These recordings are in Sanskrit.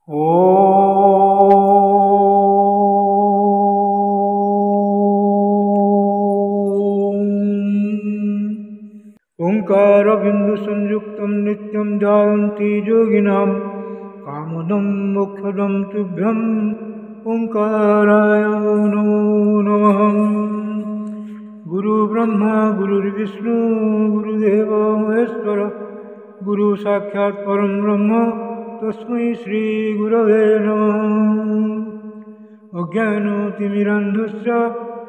ओंकारबिंदुसंयुक्तं नित्यं ध्यायन्ति योगिनां कामदं मोक्षदं तुभ्यं ओंकाराय नमो नमः। गुरुब्रह्मा गुरुर्विष्णु गुरुदेवो महेश्वर गुरु साक्षात् परं ब्रह्म तस्मै श्री गुरवे नमः। अज्ञानतिमिरान्धस्य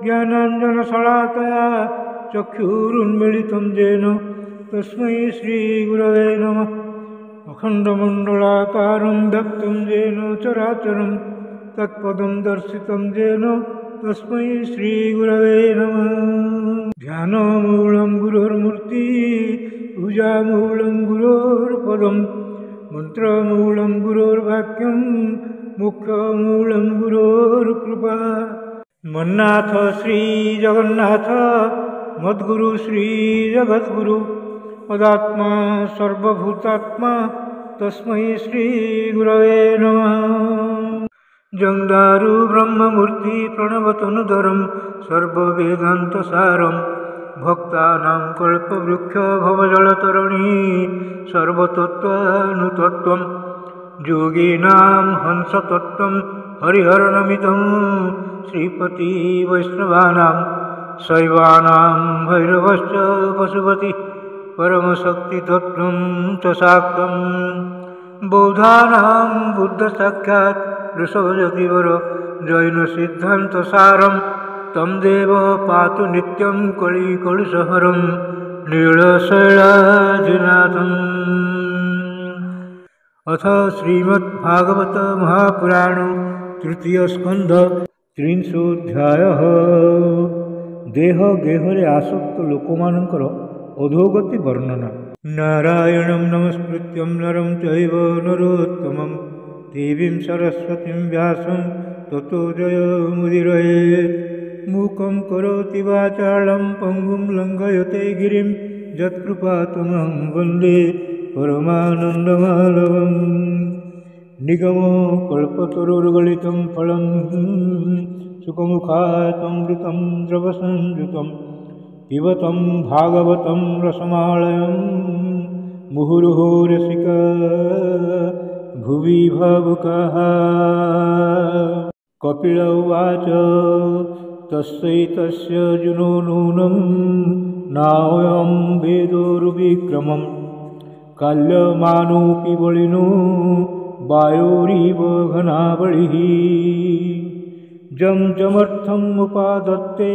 ज्ञानाञ्जनशलाकया चक्षुरुन्मीलितं येन तस्मै श्रीगुरवे नमः। अखण्डमण्डलाकारं व्याप्तं येन चराचरं तत्पदं दर्शितं येन तस्मै श्रीगुरवे नमः। ध्यानमूलं गुरोर्मूर्ति पूजामूलं गुरोर्पदं मन्त्रमूलं गुरोर्वाक्यं मोक्षमूलं गुरोर्कृपा। मन्नाथ श्री जगन्नाथ मद्गुरु श्री जगद्गुरु मदात्मा सर्वभूतात्मा तस्मै श्री गुरवे नमः। जंदारु ब्रह्ममूर्ति प्रणवतनुधरं सर्ववेदान्तसारं भक्तानां कल्पवृक्ष भवजलतरणी सर्वतत्त्वानुतत्त्वं योगिनां हंसतत्त्वं हरिहरनमितं श्रीपति वैष्णवानां शैवानां भैरवश्च पशुपति परमशक्तितत्त्वं च शाक्तं बौद्धानां बुद्धसाक्षात् ऋषभजतिवर जैनसिद्धान्तसारं तं देव पातु नित्यं कलिकलुषहरं नीलशैलाजिनाथम्। अथ श्रीमद्भागवत महापुराण तृतीय स्कंध त्रिंशोऽध्यायः। देह गेहरे आसक्त लोकमानंकर अधोगति वर्णना। नारायणं नमस्कृत्यं नरं चैव नरोत्तमं देवीं सरस्वतीं व्यासं ततो जयमुदीरयेत्। मूकं करोति वाचालं पङ्गुं लङ्घयते गिरिं यत्कृपातमहं वन्दे परमानन्दमाधवम्। निगमो कल्पतरुर्गलितं फलं सुखमुखातमृतं द्रवसंयुतं पिबतं भागवतं रसमालयं मुहुर्मुहुः रसिका भुवि भावुकाः। कपिल उवाच तस्यैतस्य जुनो नूनं नायं वेदोर्विक्रमं काल्यमानोऽपि बलिनो वायोरिव घनाबलिः। जं जमर्थमुपादत्ते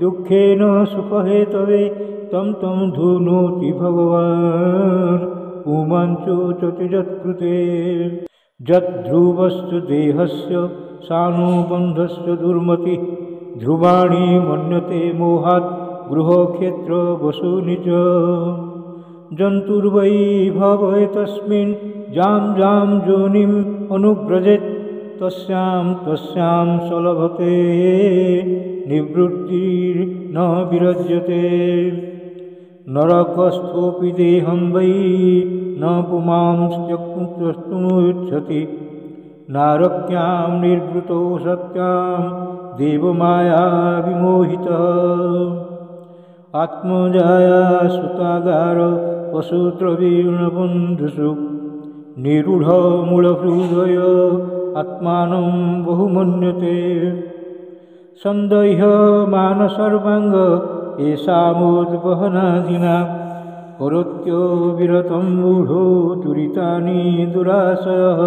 दुःखेन सुखहेतवे तं तं धुनोति भगवान् पुमांचोचति यत्कृते। यद्ध्रुवस्य देहस्य सानुबन्धस्य दुर्मतिः ध्रुवाणि मन्यते मोहात् गृहक्षेत्रवसूनि च। जन्तुर्वै भवे तस्मिन् जां जां योनिम् अनुव्रजेत् तस्यां तस्यां सलभते निवृत्तिर्न विरज्यते। नरकस्थोऽपि देहं वै न पुमांस्त्यक्तुमुच्छति नारक्यां निर्वृतो सत्यां देवमाया विमोहितः। आत्मजाया सुतागार पशुत्रवीर्णबन्धुषु निरूढमूलहृदय आत्मानं बहुमन्यते। सन्देह्यमान सर्वाङ्ग येषामुद्वहनादिना करोत्यो विरतं मूढो दुरितानि दुराशयः।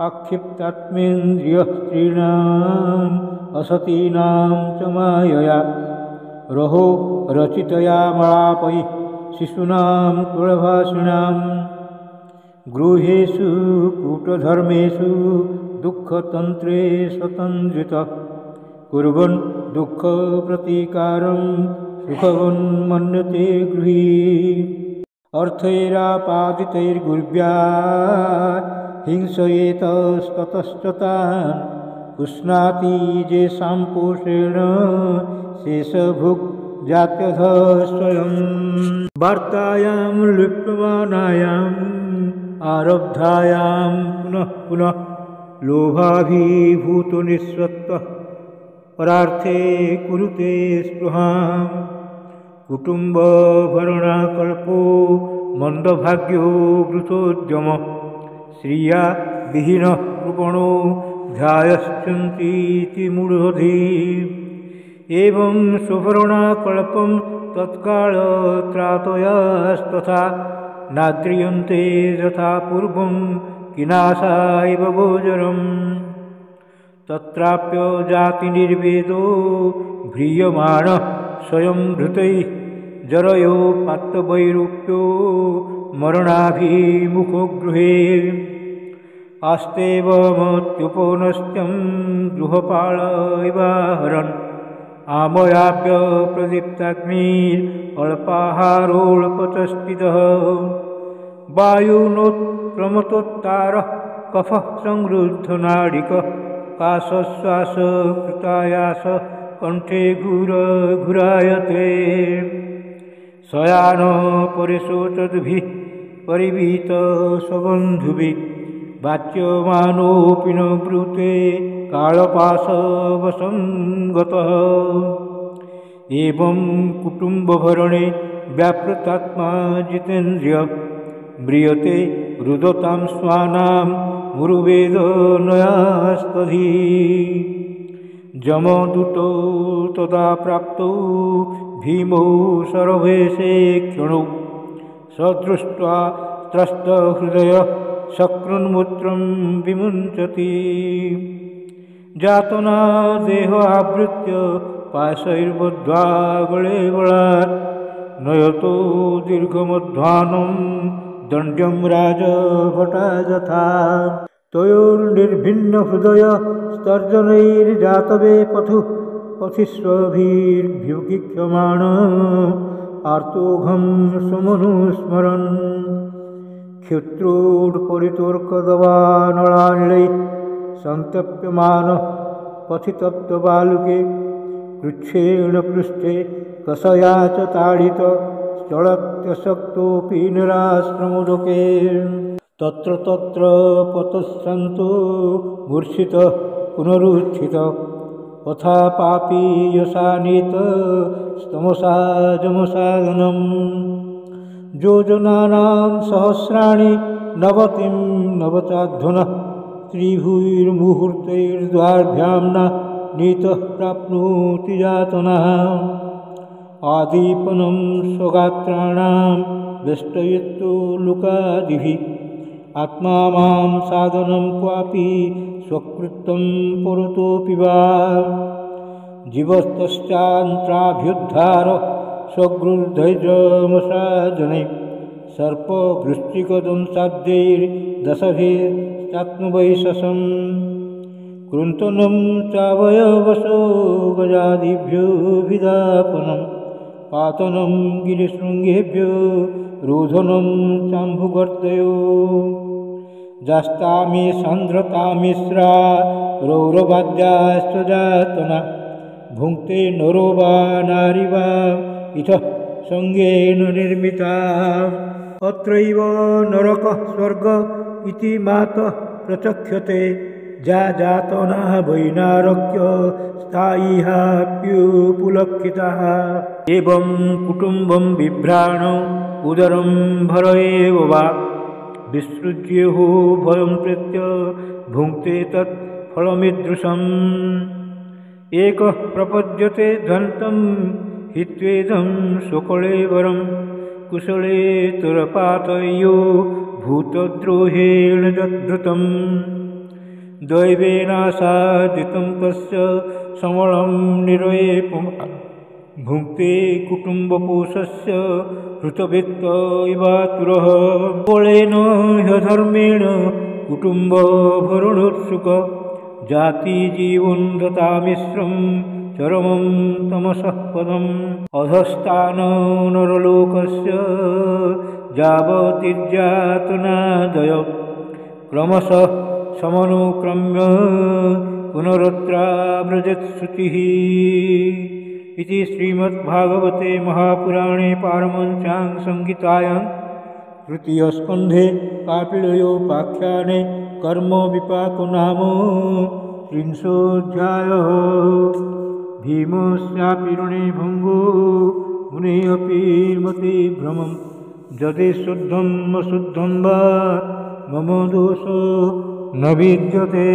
आक्षिप्तात्मेन्द्रियः स्त्रीणाम् असतीनां च मायया रहो रचितया मलापैः शिशूनां कुलभाषिणां। गृहेषु कूटधर्मेषु दुःखतन्त्रे स्वतन्त्रितः कुर्वन् दुःखप्रतीकारं सुखवन्मन्यते गृही। अर्थैरापादितैर्गुर्व्या हिंसयेतस्ततश्च तान् पुष्णाति येषां पोषेण शेषभुक् जात्यधः स्वयं। वार्तायां लिप्यमानायाम् आरब्धायां पुनः पुनः लोभाभिभूतो निःस्वत्वः परार्थे कुरुते स्पृहाम् कुटुम्बभरणाकल्पो मन्दभाग्यो वृथोद्यम श्रिया विहीनः कृपणो ध्यायश्चिन्तीति मूढधीः एवं स्वभरणाकल्पं तत्कालत्रातयास्तथा नाद्रियन्ते यथा पूर्वं किनाशा इव गोचरम् तत्राप्य जातिनिर्वेदो भ्रियमाणः स्वयं भृतैः जरयो पात्रवैरूप्यो मरणाभिमुखो गृहे आस्तेवमत्युपनस्त्यं गृहपाल इवाहरन् आमयाभ्य प्रदीप्ताग्निरल्पाहारोऽल्पतस्थितः वायुनोत्क्रमतोत्तारः कफः संरुद्धनाडिकः काशश्वासकृतायास कण्ठे घुरायते शयान परिशोचद्भिः परिवीत स्वबन्धुभिः वाच्यमानोऽपि न ब्रूते कालपाशवसङ्गतः एवं कुटुम्बभरणे व्यापृतात्मा जितेन्द्रिय म्रियते रुदतां स्वानां गुरुवेदनयास्तधी जमदूतो तदा प्राप्तौ भीमौ शरवेशे क्षणौ सदृष्ट्वा त्रस्तहृदयः शक्रुन्मूत्रं विमुञ्चति जातना देह आवृत्य पाशैर्बद्ध्वा गले बलात् नयतो दीर्घमध्वानं दण्ड्यं राजभटा यथा तयोर्निर्भिन्नहृदय स्तर्जनैर्जातवे पथिष्वभिर्भ्युगीक्ष्यमाण आर्तोघं समनुस्मरन् क्षित्रोड्परितोर्कदवानलानिलैः सन्तप्यमानः पथितप्तबालुके कृच्छेण पृष्ठे कसया च ताडित चलत्यशक्तोऽपि निराश्रमोदके तत्र तत्र पतश्रान्तो मूर्छितः पुनरुत्थितः तथा पापी यशानीत स्तमसा जमसादनम् योजनानां सहस्राणि नवतिं नवचाध्वनः त्रिभुर्मुहूर्तैर्द्वाभ्यां न नीतः प्राप्नोति यातनः आदीपनं स्वगात्राणां वेष्टयित्तो लुकादिभिः आत्मा मां साधनं क्वापि स्वकृतं पुरतोऽपि वा जीवस्तश्चान्त्राभ्युद्धार स्वगृद्धैर्जमसाजने सर्पवृश्चिकदंशाद्यैर्दशभिश्चात्मवैशसं कृन्तनं चावयवशो गजादिभ्यो विदापनं पातनं गिरिशृङ्गेभ्यो रोधनं चाम्भुगर्तयो जास्तामे सान्द्रतामिश्रा रौरवाद्याश्च जातना भुङ्क्ते नरो वा नारी वा इतः सङ्गेन निर्मिता अत्रैव नरकः स्वर्ग इति मातः प्रचक्ष्यते जातना वैनारक्य स्थायिहाप्युपलक्षितः एवं कुटुम्बं बिभ्राण उदरं भर एव वा विसृज्यो भयं प्रेत्य भुङ्क्ते तत् फलमीदृशम् एकः प्रपद्यते ध्वन्तं हित्वेदं स्वकळेवरं कुशले तुरपातयो भूतद्रोहेण यद्धृतम् दैवेनासादितं तस्य समलं निरयेपं भुङ्क्ते कुटुम्बपोषस्य हृतवित्त इवातुरः बलेन ह्यधर्मेण कुटुम्बभरणोत्सुक जातिजीवनदतामिश्रं चरमं तमसः पदम् अधस्तान नरलोकस्य यावतिर्यातनादय क्रमशः समनुक्रम्य पुनरत्राव्रजत्श्रुतिः इति श्रीमद्भागवते महापुराणे पारमहंस्यां संहितायां तृतीयस्कन्धे कापिलयोपाख्याने कर्मविपाको नाम 300ऽध्यायः। भीमस्यापि ऋणे भङ्गो मुने अपि मति भ्रमं यदि शुद्धम् अशुद्धं वा मम दोषो न विद्यते।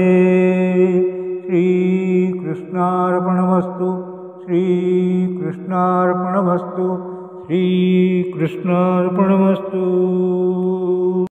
श्रीकृष्णार्पणमस्तु। श्रीकृष्णार्पणमस्तु। श्रीकृष्णार्पणमस्तु।